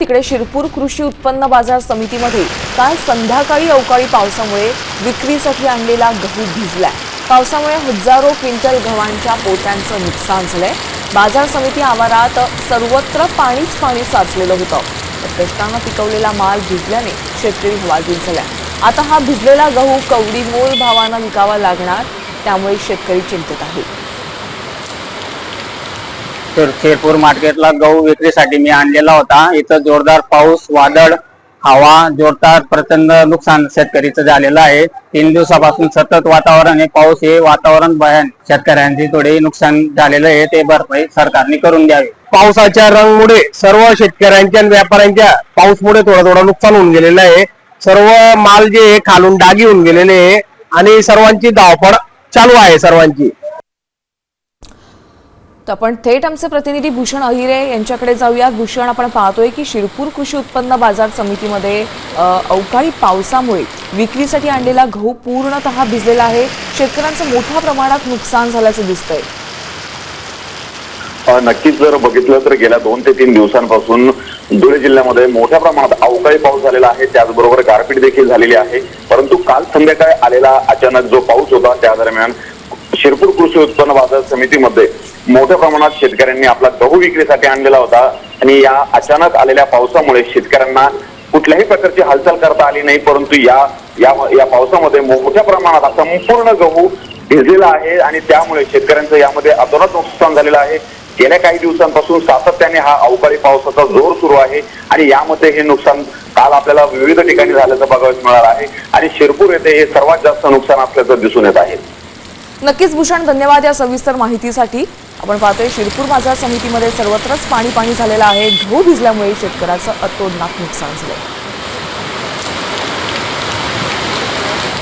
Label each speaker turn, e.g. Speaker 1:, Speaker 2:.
Speaker 1: तिकडे शिरपूर कृषी उत्पन्न बाजार समितीमध्ये काल संध्याकाळी अवकाळी पावसामुळे विक्रीसाठी आणलेला गहू भिजलाय। पावसामुळे हजारो क्विंटल गव्हांच्या पोत्यांचं नुकसान झालंय। बाजार समिती आवारात सर्वत्र पाणी साचलेलं होतं। कष्टानं पिकवलेला माल भिजल्याने शेतकरी हवालदिल झालाय। आता हा भिजलेला गहू कवडीमोल भावानं विकावा लागणार, त्यामुळे शेतकरी चिंतित आहे।
Speaker 2: तर शिरपूर मार्केटला गहू विक्रीसाठी मी आणलेला होता। इथं जोरदार पाऊस, वादळ, हवा, जोरदार प्रचंड नुकसान शेतकरीचं झालेलं आहे। 3 दिवसापासून सतत वातावरण आहे, पाऊस हे वातावरण भयान शेतकऱ्यांची थोडे नुकसान झालेलं आहे, ते भरपाई सरकारने करून द्यावी।
Speaker 3: पावसाच्या रंगमुळे सर्व शेतकऱ्यांच्या आणि व्यापाऱ्यांच्या पाऊसमुळे थोडं नुकसान होऊन गेलेलं आहे। सर्व माल जे खालून डागी होऊन गेलेले आहे आणि सर्वांची धावपळ चालू आहे सर्वांची।
Speaker 1: तर आपण थेट आमचे प्रतिनिधी भूषण अहिरे यांच्याकडे जाऊया। भूषण, आपण पाहतोय की शिरपूर कृषी उत्पन्न बाजार समितीमध्ये अवकाळी पावसामुळे विक्रीसाठी आणलेला गहू पूर्णतः भिजलेला आहे। शेतकऱ्यांचं मोठ्या प्रमाणात नुकसान झाल्याचं दिसतंय।
Speaker 4: नक्कीच जर बघितलं तर गेल्या 2 ते 3 दिवसांपासून धुळे जिल्ह्यामध्ये मोठ्या प्रमाणात अवकाळी पाऊस झालेला आहे, त्याचबरोबर गारपीट देखील झालेली आहे। परंतु काल संध्याकाळी आलेला अचानक जो पाऊस होता त्या दरम्यान शिरपूर कृषी उत्पन्न बाजार समितीमध्ये मोठ्या प्रमाणात शेतकऱ्यांनी आपला गहू विक्रीसाठी आणलेला होता आणि या अचानक आलेल्या पावसामुळे शेतकऱ्यांना कुठल्याही प्रकारची हालचाल करता आली नाही। परंतु या पावसामध्ये मोठ्या प्रमाणात संपूर्ण गहू भिजलेला आहे आणि त्यामुळे शेतकऱ्यांचं यामध्ये अतोनात नुकसान झालेलं आहे। गेल्या काही दिवसांपासून सातत्याने हा अवकाळी पावसाचा जोर सुरू आहे आणि यामध्ये हे नुकसान काल आपल्याला विविध ठिकाणी झाल्याचं बघायला मिळालं आहे आणि शिरपूर येथे हे सर्वात जास्त नुकसान असल्याचं दिसून येत आहे।
Speaker 1: नक्कीच भूषण, धन्यवाद या सविस्तर माहितीसाठी। आपण पाहतोय शिरपूर बाजार समितीमध्ये सर्वत्रच पाणी झालेलं आहे। गहू भिजल्यामुळे शेतकऱ्याचं अतोनात नुकसान झालं।